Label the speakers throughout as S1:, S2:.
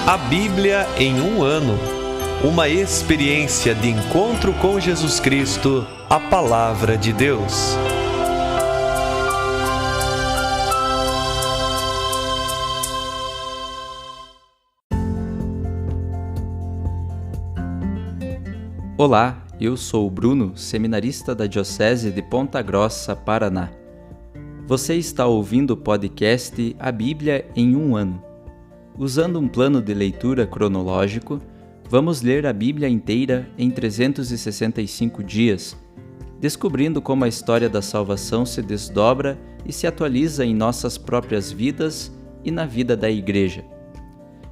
S1: A Bíblia em um ano. Uma experiência de encontro com Jesus Cristo, a Palavra de Deus.
S2: Olá, eu sou o Bruno, seminarista da Diocese de Ponta Grossa, Paraná. Você está ouvindo o podcast A Bíblia em um ano. Usando um plano de leitura cronológico, vamos ler a Bíblia inteira em 365 dias, descobrindo como a história da salvação se desdobra e se atualiza em nossas próprias vidas e na vida da Igreja.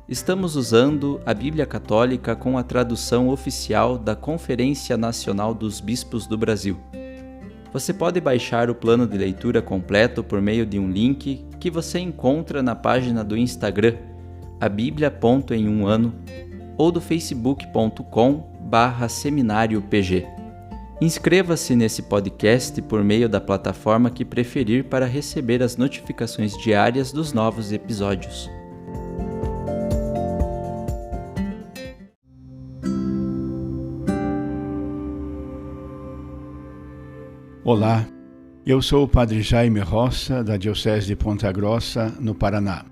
S2: Estamos usando a Bíblia Católica com a tradução oficial da Conferência Nacional dos Bispos do Brasil. Você pode baixar o plano de leitura completo por meio de um link que você encontra na página do Instagram, abiblia.emuano, ou do facebook.com/seminariopg. Inscreva-se nesse podcast por meio da plataforma que preferir para receber as notificações diárias dos novos episódios.
S3: Olá, eu sou o Padre Jaime Roça, da Diocese de Ponta Grossa, no Paraná.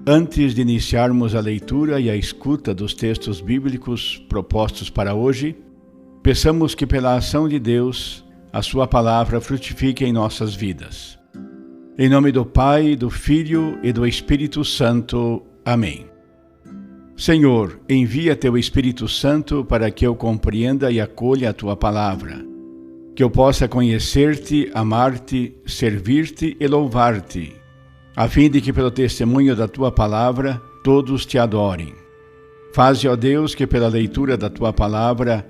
S3: Antes de iniciarmos a leitura e a escuta dos textos bíblicos propostos para hoje, peçamos que pela ação de Deus, a sua palavra frutifique em nossas vidas. Em nome do Pai, do Filho e do Espírito Santo. Amém. Senhor, envia teu Espírito Santo para que eu compreenda e acolha a tua palavra, que eu possa conhecer-te, amar-te, servir-te e louvar-te, a fim de que pelo testemunho da tua palavra todos te adorem. Faze, ó Deus, que pela leitura da tua palavra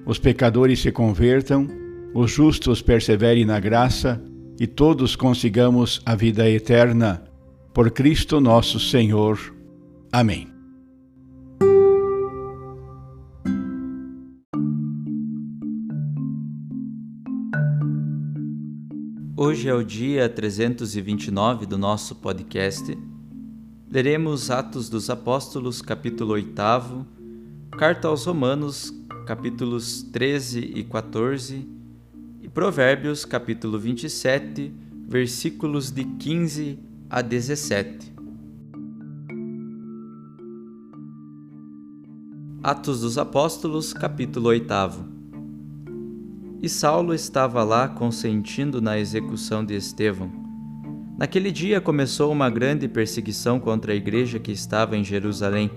S3: os pecadores se convertam, os justos perseverem na graça e todos consigamos a vida eterna. Por Cristo nosso Senhor. Amém.
S2: Hoje é o dia 329 do nosso podcast. Leremos Atos dos Apóstolos, capítulo 8, Carta aos Romanos, capítulos 13 e 14, e Provérbios, capítulo 27, versículos de 15 a 17. Atos dos Apóstolos, capítulo 8. E Saulo estava lá consentindo na execução de Estevão. Naquele dia começou uma grande perseguição contra a igreja que estava em Jerusalém.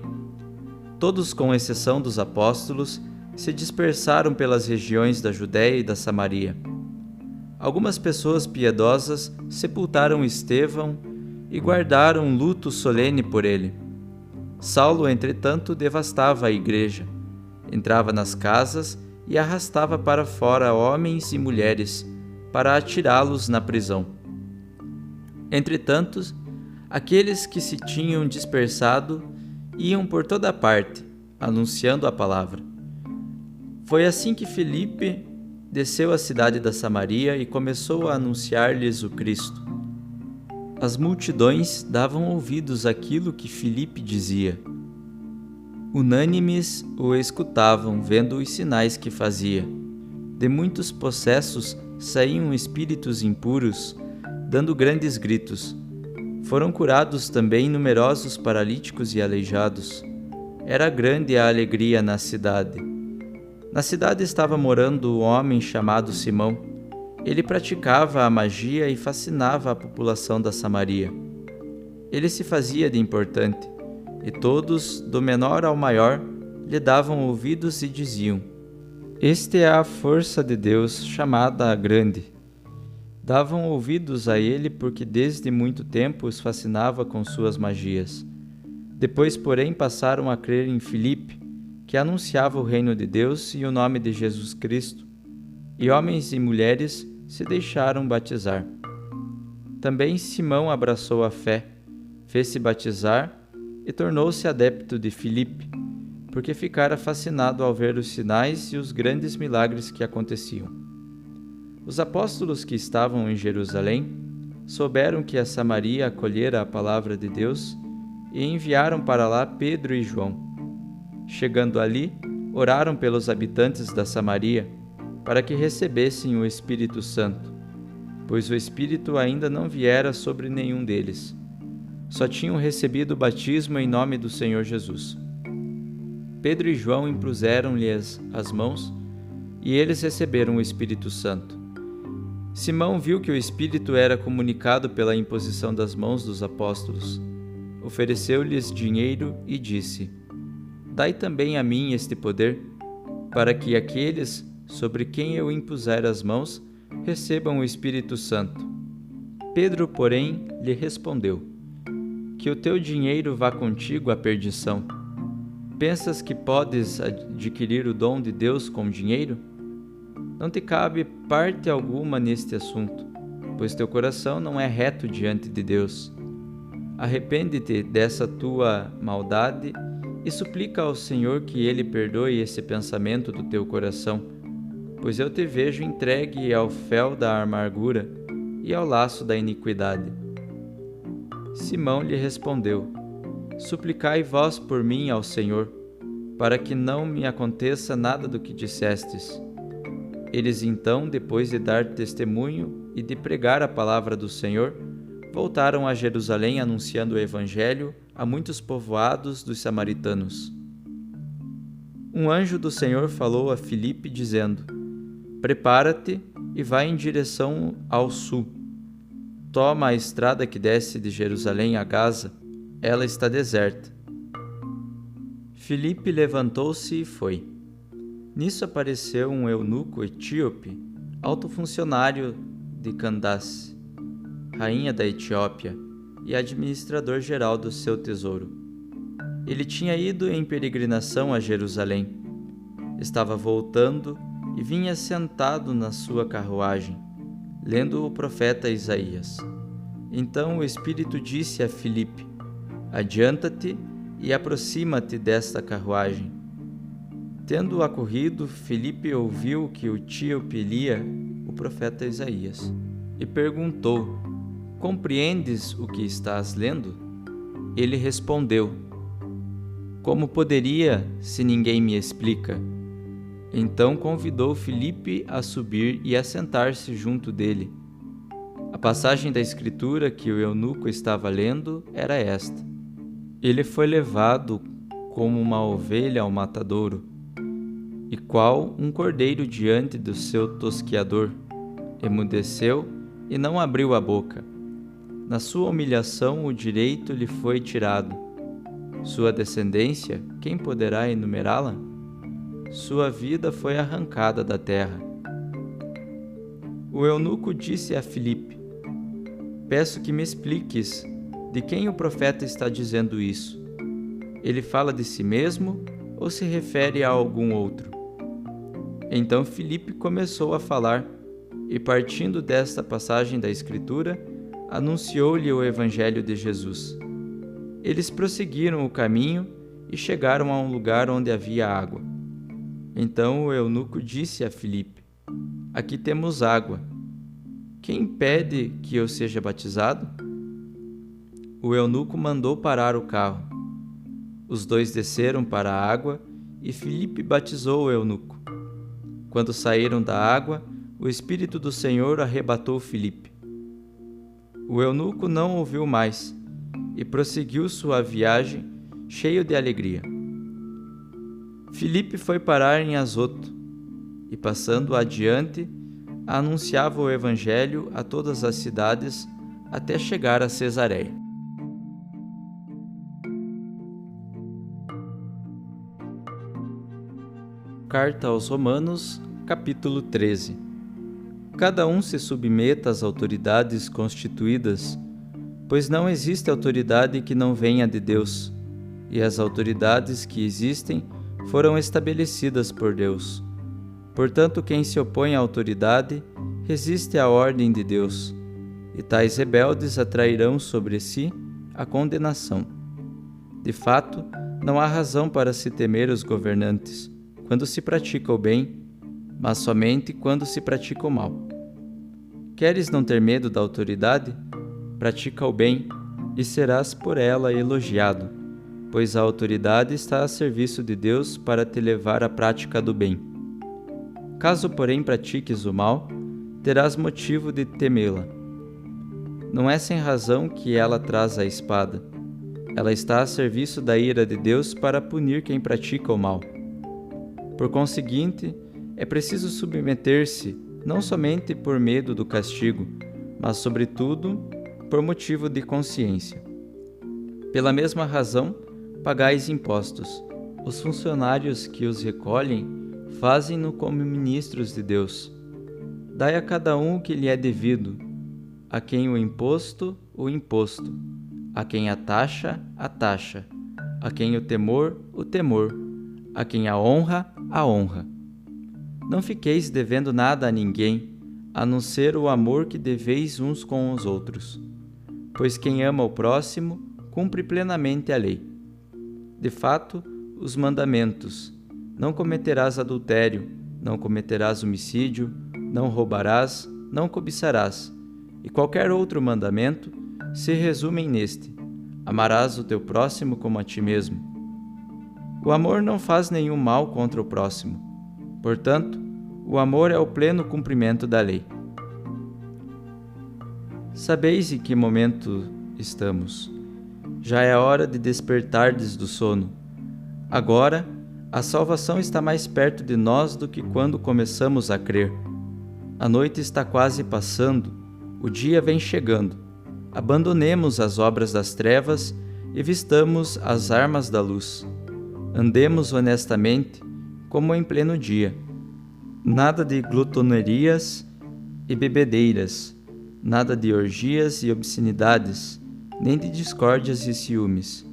S2: Todos, com exceção dos apóstolos, se dispersaram pelas regiões da Judéia e da Samaria. Algumas pessoas piedosas sepultaram Estevão e guardaram um luto solene por ele. Saulo, entretanto, devastava a igreja, entrava nas casas e arrastava para fora homens e mulheres, para atirá-los na prisão. Entretanto, aqueles que se tinham dispersado iam por toda parte, anunciando a palavra. Foi assim que Filipe desceu à cidade da Samaria e começou a anunciar-lhes o Cristo. As multidões davam ouvidos àquilo que Filipe dizia. Unânimes o escutavam, vendo os sinais que fazia. De muitos possessos saíam espíritos impuros, dando grandes gritos. Foram curados também numerosos paralíticos e aleijados. Era grande a alegria na cidade. Na cidade estava morando um homem chamado Simão. Ele praticava a magia e fascinava a população da Samaria. Ele se fazia de importante, e todos, do menor ao maior, lhe davam ouvidos e diziam: Este é a força de Deus, chamada a Grande. Davam ouvidos a ele porque desde muito tempo os fascinava com suas magias. Depois, porém, passaram a crer em Filipe, que anunciava o reino de Deus e o nome de Jesus Cristo, e homens e mulheres se deixaram batizar. Também Simão abraçou a fé, fez-se batizar e tornou-se adepto de Filipe, porque ficara fascinado ao ver os sinais e os grandes milagres que aconteciam. Os apóstolos que estavam em Jerusalém souberam que a Samaria acolhera a palavra de Deus e enviaram para lá Pedro e João. Chegando ali, oraram pelos habitantes da Samaria, para que recebessem o Espírito Santo, pois o Espírito ainda não viera sobre nenhum deles. Só tinham recebido o batismo em nome do Senhor Jesus. Pedro e João impuseram-lhes as mãos, e eles receberam o Espírito Santo. Simão viu que o Espírito era comunicado pela imposição das mãos dos apóstolos. Ofereceu-lhes dinheiro e disse: Dai também a mim este poder, para que aqueles sobre quem eu impuser as mãos recebam o Espírito Santo. Pedro, porém, lhe respondeu: Que o teu dinheiro vá contigo à perdição. Pensas que podes adquirir o dom de Deus com dinheiro? Não te cabe parte alguma neste assunto, pois teu coração não é reto diante de Deus. Arrepende-te dessa tua maldade e suplica ao Senhor que Ele perdoe esse pensamento do teu coração, pois eu te vejo entregue ao fel da amargura e ao laço da iniquidade. Simão lhe respondeu: Suplicai vós por mim ao Senhor, para que não me aconteça nada do que dissestes. Eles então, depois de dar testemunho e de pregar a palavra do Senhor, voltaram a Jerusalém anunciando o Evangelho a muitos povoados dos samaritanos. Um anjo do Senhor falou a Filipe, dizendo: Prepara-te e vai em direção ao sul. Toma a estrada que desce de Jerusalém a Gaza, ela está deserta. Filipe levantou-se e foi. Nisso apareceu um eunuco etíope, alto funcionário de Candace, rainha da Etiópia, e administrador-geral do seu tesouro. Ele tinha ido em peregrinação a Jerusalém. Estava voltando e vinha sentado na sua carruagem, lendo o profeta Isaías. Então o Espírito disse a Filipe: Adianta-te e aproxima-te desta carruagem. Tendo acorrido, Filipe ouviu que o etíope lia o profeta Isaías e perguntou: Compreendes o que estás lendo? Ele respondeu: Como poderia, se ninguém me explica? Então convidou Filipe a subir e a sentar-se junto dele. A passagem da Escritura que o eunuco estava lendo era esta: Ele foi levado como uma ovelha ao matadouro, e qual um cordeiro diante do seu tosquiador, emudeceu e não abriu a boca. Na sua humilhação o direito lhe foi tirado. Sua descendência, quem poderá enumerá-la? Sua vida foi arrancada da terra. O eunuco disse a Filipe: Peço que me expliques de quem o profeta está dizendo isso. Ele fala de si mesmo ou se refere a algum outro? Então Filipe começou a falar e, partindo desta passagem da Escritura, anunciou-lhe o Evangelho de Jesus. Eles prosseguiram o caminho e chegaram a um lugar onde havia água. Então o eunuco disse a Filipe: Aqui temos água. Quem impede que eu seja batizado? O eunuco mandou parar o carro. Os dois desceram para a água e Filipe batizou o eunuco. Quando saíram da água, o Espírito do Senhor arrebatou Filipe. O eunuco não ouviu mais e prosseguiu sua viagem cheio de alegria. Filipe foi parar em Azoto e, passando adiante, anunciava o Evangelho a todas as cidades até chegar a Cesareia. Carta aos Romanos, capítulo 13. Cada um se submeta às autoridades constituídas, pois não existe autoridade que não venha de Deus, e as autoridades que existem foram estabelecidas por Deus. Portanto, quem se opõe à autoridade resiste à ordem de Deus, e tais rebeldes atrairão sobre si a condenação. De fato, não há razão para se temer os governantes, quando se pratica o bem, mas somente quando se pratica o mal. Queres não ter medo da autoridade? Pratica o bem, e serás por ela elogiado, pois a autoridade está a serviço de Deus para te levar à prática do bem. Caso, porém, pratiques o mal, terás motivo de temê-la. Não é sem razão que ela traz a espada. Ela está a serviço da ira de Deus para punir quem pratica o mal. Por conseguinte, é preciso submeter-se, não somente por medo do castigo, mas, sobretudo, por motivo de consciência. Pela mesma razão, pagais impostos. Os funcionários que os recolhem fazem-no como ministros de Deus. Dai a cada um o que lhe é devido, a quem o imposto, a quem a taxa, a quem o temor, a quem a honra. Não fiqueis devendo nada a ninguém, a não ser o amor que deveis uns com os outros. Pois quem ama o próximo, cumpre plenamente a lei. De fato, os mandamentos: não cometerás adultério, não cometerás homicídio, não roubarás, não cobiçarás, e qualquer outro mandamento, se resumem neste: amarás o teu próximo como a ti mesmo. O amor não faz nenhum mal contra o próximo. Portanto, o amor é o pleno cumprimento da lei. Sabeis em que momento estamos. Já é hora de despertardes do sono. Agora, a salvação está mais perto de nós do que quando começamos a crer. A noite está quase passando, o dia vem chegando. Abandonemos as obras das trevas e vistamos as armas da luz. Andemos honestamente, como em pleno dia. Nada de glutonerias e bebedeiras, nada de orgias e obscenidades, nem de discórdias e ciúmes.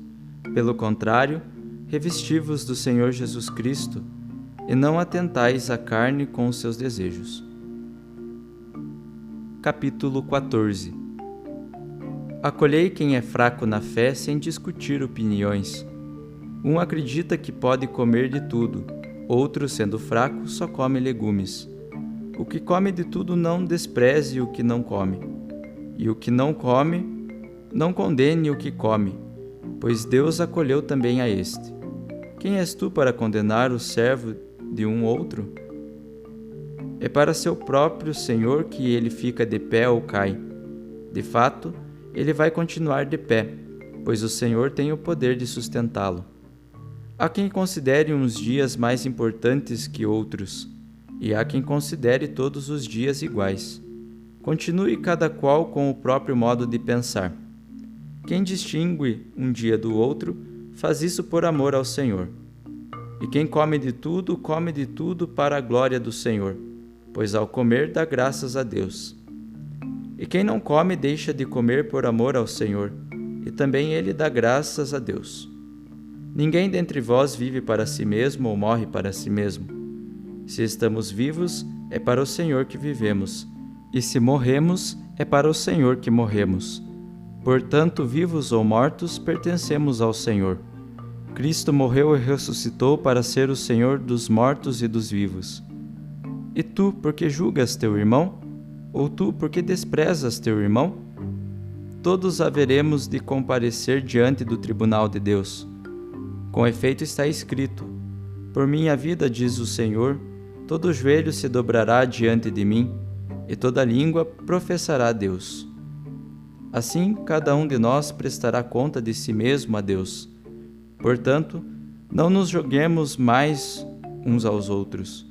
S2: Pelo contrário, revesti-vos do Senhor Jesus Cristo e não atentais à carne com os seus desejos. Capítulo 14. Acolhei quem é fraco na fé sem discutir opiniões. Um acredita que pode comer de tudo, outro, sendo fraco, só come legumes. O que come de tudo não despreze o que não come, e o que não come, não condene o que come, pois Deus acolheu também a este. Quem és tu para condenar o servo de um outro? É para seu próprio Senhor que ele fica de pé ou cai. De fato, ele vai continuar de pé, pois o Senhor tem o poder de sustentá-lo. Há quem considere uns dias mais importantes que outros, e há quem considere todos os dias iguais. Continue cada qual com o próprio modo de pensar. Quem distingue um dia do outro, faz isso por amor ao Senhor. E quem come de tudo para a glória do Senhor, pois ao comer dá graças a Deus. E quem não come deixa de comer por amor ao Senhor, e também ele dá graças a Deus. Ninguém dentre vós vive para si mesmo ou morre para si mesmo. Se estamos vivos, é para o Senhor que vivemos, e se morremos, é para o Senhor que morremos. Portanto, vivos ou mortos, pertencemos ao Senhor. Cristo morreu e ressuscitou para ser o Senhor dos mortos e dos vivos. E tu, por que julgas teu irmão? Ou tu, por que desprezas teu irmão? Todos haveremos de comparecer diante do tribunal de Deus. Com efeito está escrito: por minha vida, diz o Senhor, todo joelho se dobrará diante de mim, e toda língua professará a Deus. Assim, cada um de nós prestará conta de si mesmo a Deus. Portanto, não nos julguemos mais uns aos outros.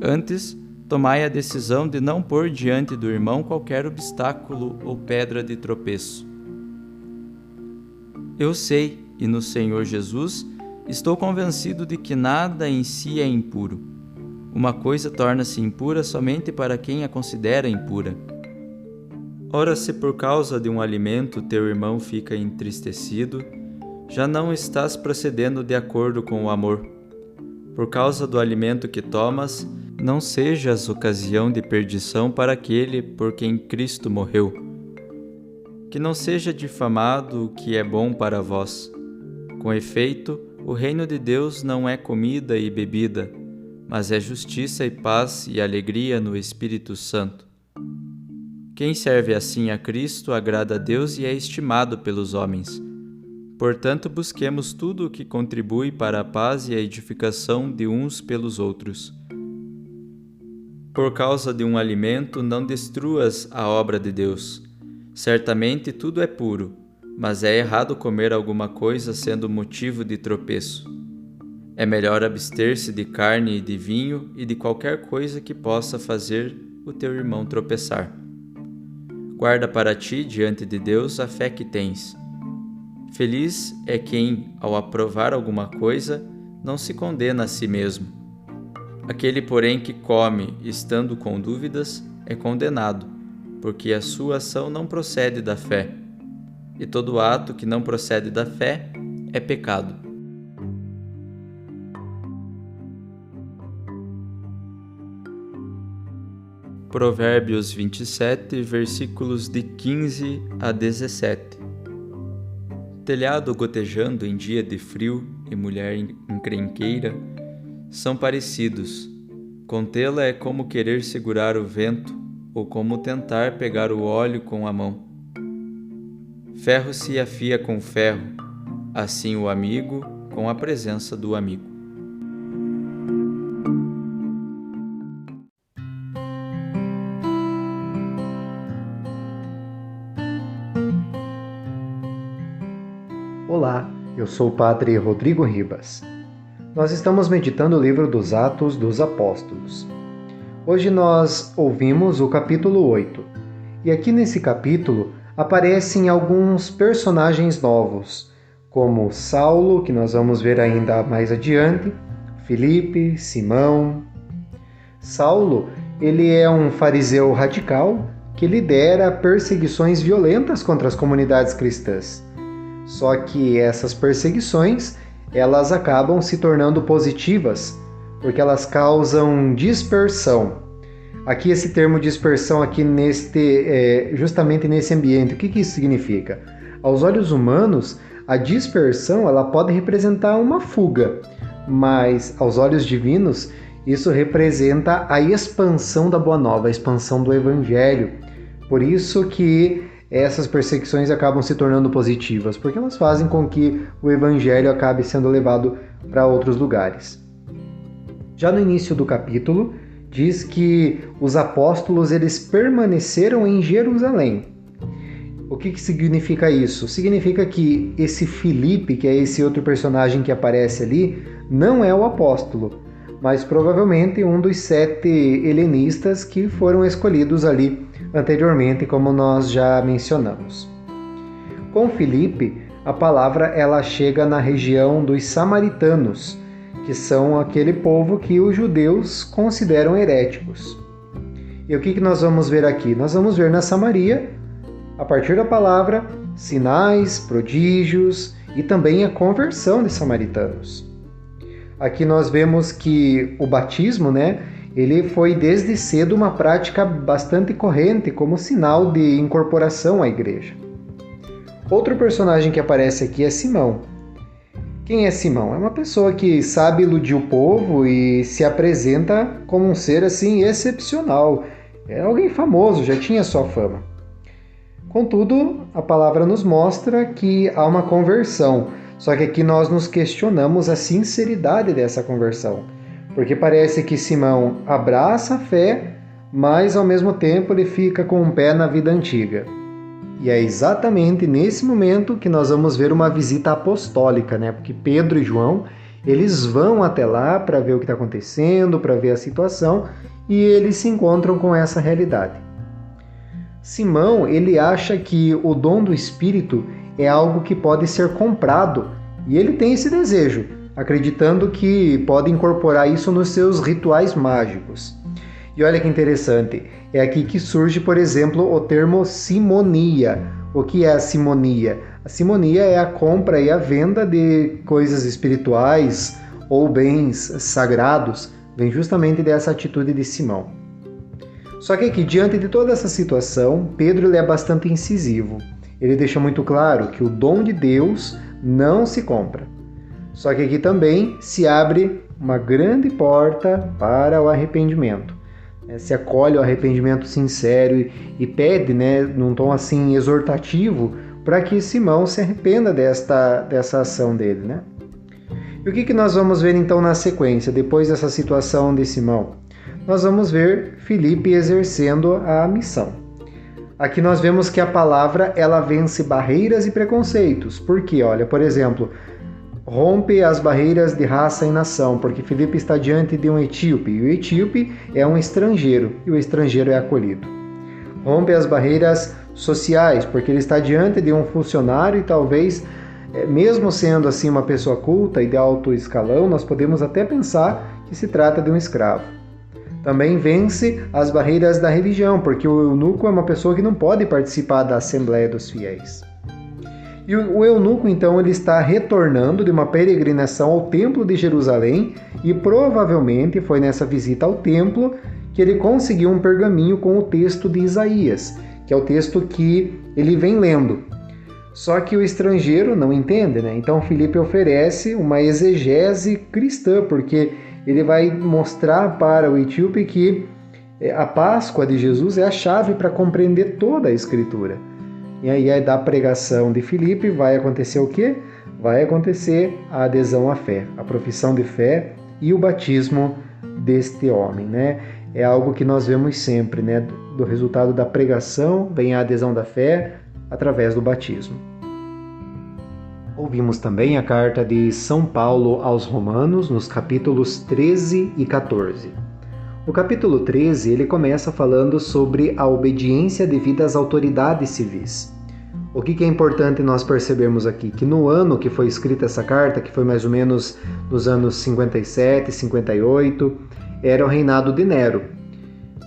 S2: Antes, tomai a decisão de não pôr diante do irmão qualquer obstáculo ou pedra de tropeço. Eu sei, e no Senhor Jesus, estou convencido de que nada em si é impuro. Uma coisa torna-se impura somente para quem a considera impura. Ora, se por causa de um alimento teu irmão fica entristecido, já não estás procedendo de acordo com o amor. Por causa do alimento que tomas, não sejas ocasião de perdição para aquele por quem Cristo morreu. Que não seja difamado o que é bom para vós. Com efeito, o reino de Deus não é comida e bebida, mas é justiça e paz e alegria no Espírito Santo. Quem serve assim a Cristo agrada a Deus e é estimado pelos homens. Portanto, busquemos tudo o que contribui para a paz e a edificação de uns pelos outros. Por causa de um alimento, não destruas a obra de Deus. Certamente tudo é puro, mas é errado comer alguma coisa sendo motivo de tropeço. É melhor abster-se de carne e de vinho e de qualquer coisa que possa fazer o teu irmão tropeçar. Guarda para ti, diante de Deus, a fé que tens. Feliz é quem, ao aprovar alguma coisa, não se condena a si mesmo. Aquele, porém, que come, estando com dúvidas, é condenado, porque a sua ação não procede da fé. E todo ato que não procede da fé é pecado. Provérbios 27, versículos de 15 a 17. Telhado gotejando em dia de frio e mulher encrenqueira são parecidos. Contê-la é como querer segurar o vento ou como tentar pegar o óleo com a mão. Ferro se afia com ferro, assim o amigo com a presença do amigo.
S4: Olá, eu sou o Padre Rodrigo Ribas. Nós estamos meditando o livro dos Atos dos Apóstolos. Hoje nós ouvimos o capítulo 8, e aqui nesse capítulo aparecem alguns personagens novos, como Saulo, que nós vamos ver ainda mais adiante, Filipe, Simão. Saulo, ele é um fariseu radical que lidera perseguições violentas contra as comunidades cristãs. Só que essas perseguições, elas acabam se tornando positivas, porque elas causam dispersão. Aqui esse termo dispersão, aqui justamente nesse ambiente, o que isso significa? Aos olhos humanos, a dispersão ela pode representar uma fuga, mas aos olhos divinos, isso representa a expansão da Boa Nova, a expansão do Evangelho. Por isso que essas perseguições acabam se tornando positivas, porque elas fazem com que o Evangelho acabe sendo levado para outros lugares. Já no início do capítulo, diz que os apóstolos eles permaneceram em Jerusalém. O que significa isso? Significa que esse Filipe, que é esse outro personagem que aparece ali, não é o apóstolo, mas provavelmente um dos 7 helenistas que foram escolhidos ali anteriormente, como nós já mencionamos. Com Filipe, a palavra ela chega na região dos samaritanos, que são aquele povo que os judeus consideram heréticos. E o que nós vamos ver aqui? Nós vamos ver na Samaria, a partir da palavra, sinais, prodígios e também a conversão de samaritanos. Aqui nós vemos que o batismo, ele foi desde cedo uma prática bastante corrente como sinal de incorporação à igreja. Outro personagem que aparece aqui é Simão. Quem é Simão? É uma pessoa que sabe iludir o povo e se apresenta como um ser assim excepcional. É alguém famoso, já tinha sua fama. Contudo, a palavra nos mostra que há uma conversão, só que aqui nós nos questionamos a sinceridade dessa conversão. Porque parece que Simão abraça a fé, mas ao mesmo tempo ele fica com um pé na vida antiga. E é exatamente nesse momento que nós vamos ver uma visita apostólica, Porque Pedro e João, eles vão até lá para ver o que está acontecendo, para ver a situação, e eles se encontram com essa realidade. Simão, ele acha que o dom do Espírito é algo que pode ser comprado, e ele tem esse desejo, acreditando que pode incorporar isso nos seus rituais mágicos. E olha que interessante, é aqui que surge, por exemplo, o termo simonia. O que é a simonia? A simonia é a compra e a venda de coisas espirituais ou bens sagrados, vem justamente dessa atitude de Simão. Só que aqui, diante de toda essa situação, Pedro ele é bastante incisivo. Ele deixa muito claro que o dom de Deus não se compra. Só que aqui também se abre uma grande porta para o arrependimento. se acolhe ao arrependimento sincero e pede, num tom assim exortativo, para que Simão se arrependa dessa ação dele, né? E o que nós vamos ver então na sequência, depois dessa situação de Simão? Nós vamos ver Filipe exercendo a missão. Aqui nós vemos que a palavra, ela vence barreiras e preconceitos. Por quê? Olha, por exemplo, rompe as barreiras de raça e nação, porque Filipe está diante de um etíope, e o etíope é um estrangeiro, e o estrangeiro é acolhido. Rompe as barreiras sociais, porque ele está diante de um funcionário e talvez, mesmo sendo assim uma pessoa culta e de alto escalão, nós podemos até pensar que se trata de um escravo. Também vence as barreiras da religião, porque o eunuco é uma pessoa que não pode participar da Assembleia dos Fiéis. E o eunuco, então, ele está retornando de uma peregrinação ao Templo de Jerusalém e provavelmente foi nessa visita ao templo que ele conseguiu um pergaminho com o texto de Isaías, que é o texto que ele vem lendo. Só que o estrangeiro não entende, né? Então Filipe oferece uma exegese cristã, porque ele vai mostrar para o etíope que a Páscoa de Jesus é a chave para compreender toda a Escritura. E aí, da pregação de Filipe, vai acontecer o quê? Vai acontecer a adesão à fé, a profissão de fé e o batismo deste homem, né? É algo que nós vemos sempre, né? Do resultado da pregação vem a adesão da fé através do batismo. Ouvimos também a carta de São Paulo aos Romanos, nos capítulos 13 e 14. O capítulo 13, ele começa falando sobre a obediência devida às autoridades civis. O que é importante nós percebermos aqui? Que no ano que foi escrita essa carta, que foi mais ou menos nos anos 57, 58, era o reinado de Nero.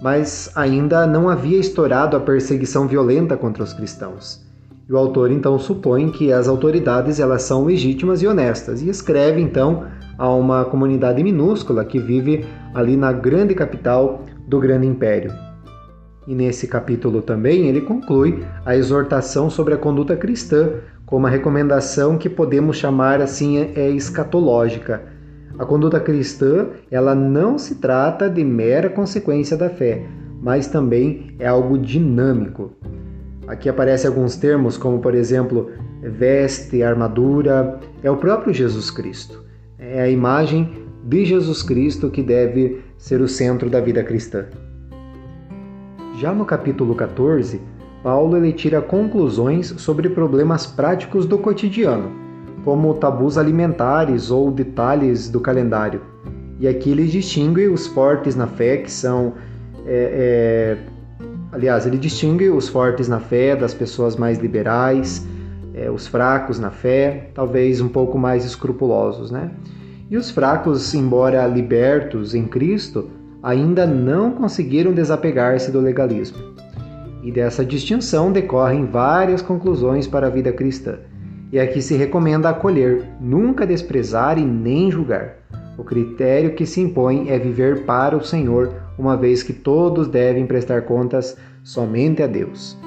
S4: Mas ainda não havia estourado a perseguição violenta contra os cristãos. E o autor então supõe que as autoridades elas são legítimas e honestas e escreve então a uma comunidade minúscula que vive ali na grande capital do grande império. E nesse capítulo também ele conclui a exortação sobre a conduta cristã, com uma recomendação que podemos chamar assim escatológica. A conduta cristã, ela não se trata de mera consequência da fé, mas também é algo dinâmico. Aqui aparecem alguns termos como, por exemplo, veste, armadura, é o próprio Jesus Cristo. É a imagem de Jesus Cristo que deve ser o centro da vida cristã. Já no capítulo 14, Paulo ele tira conclusões sobre problemas práticos do cotidiano, como tabus alimentares ou detalhes do calendário. E aqui ele distingue os fortes na fé, que são... ele distingue os fortes na fé das pessoas mais liberais, os fracos na fé, talvez um pouco mais escrupulosos, né? E os fracos, embora libertos em Cristo, ainda não conseguiram desapegar-se do legalismo. E dessa distinção decorrem várias conclusões para a vida cristã. E aqui se recomenda acolher, nunca desprezar e nem julgar. O critério que se impõe é viver para o Senhor, uma vez que todos devem prestar contas somente a Deus.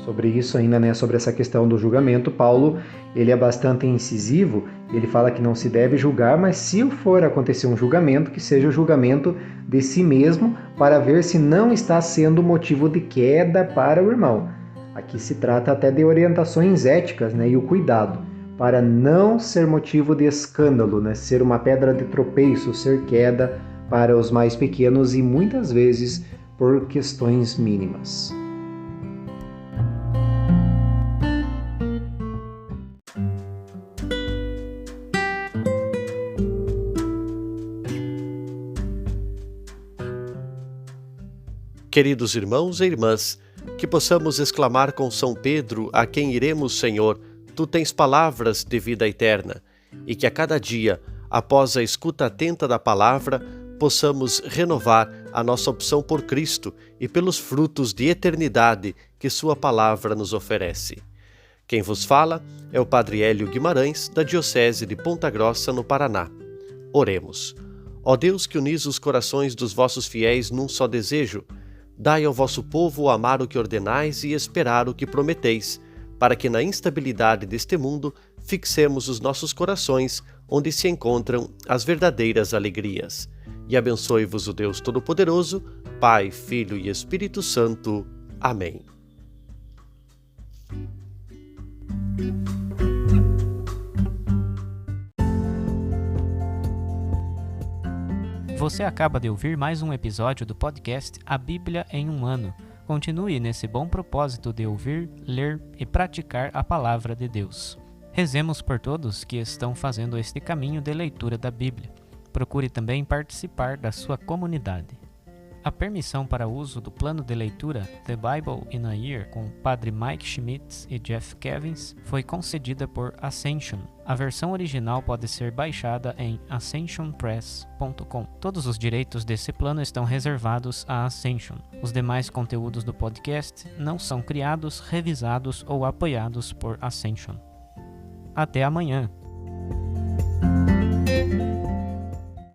S4: Sobre isso ainda, sobre essa questão do julgamento, Paulo ele é bastante incisivo. Ele fala que não se deve julgar, mas se for acontecer um julgamento, que seja o julgamento de si mesmo, para ver se não está sendo motivo de queda para o irmão. Aqui se trata até de orientações éticas, e o cuidado, para não ser motivo de escândalo, ser uma pedra de tropeço, ser queda para os mais pequenos e muitas vezes por questões mínimas.
S1: Queridos irmãos e irmãs, que possamos exclamar com São Pedro, a quem iremos, Senhor, Tu tens palavras de vida eterna, e que a cada dia, após a escuta atenta da palavra, possamos renovar a nossa opção por Cristo e pelos frutos de eternidade que Sua palavra nos oferece. Quem vos fala é o Padre Hélio Guimarães, da Diocese de Ponta Grossa, no Paraná. Oremos. Ó Deus, que unis os corações dos vossos fiéis num só desejo, dai ao vosso povo amar o que ordenais e esperar o que prometeis, para que na instabilidade deste mundo fixemos os nossos corações onde se encontram as verdadeiras alegrias. E abençoe-vos o Deus Todo-Poderoso, Pai, Filho e Espírito Santo. Amém.
S5: Você acaba de ouvir mais um episódio do podcast A Bíblia em um Ano. Continue nesse bom propósito de ouvir, ler e praticar a Palavra de Deus. Rezemos por todos que estão fazendo este caminho de leitura da Bíblia. Procure também participar da sua comunidade. A permissão para uso do plano de leitura The Bible in a Year com Padre Mike Schmitz e Jeff Kevins foi concedida por Ascension. A versão original pode ser baixada em ascensionpress.com. Todos os direitos desse plano estão reservados à Ascension. Os demais conteúdos do podcast não são criados, revisados ou apoiados por Ascension. Até amanhã!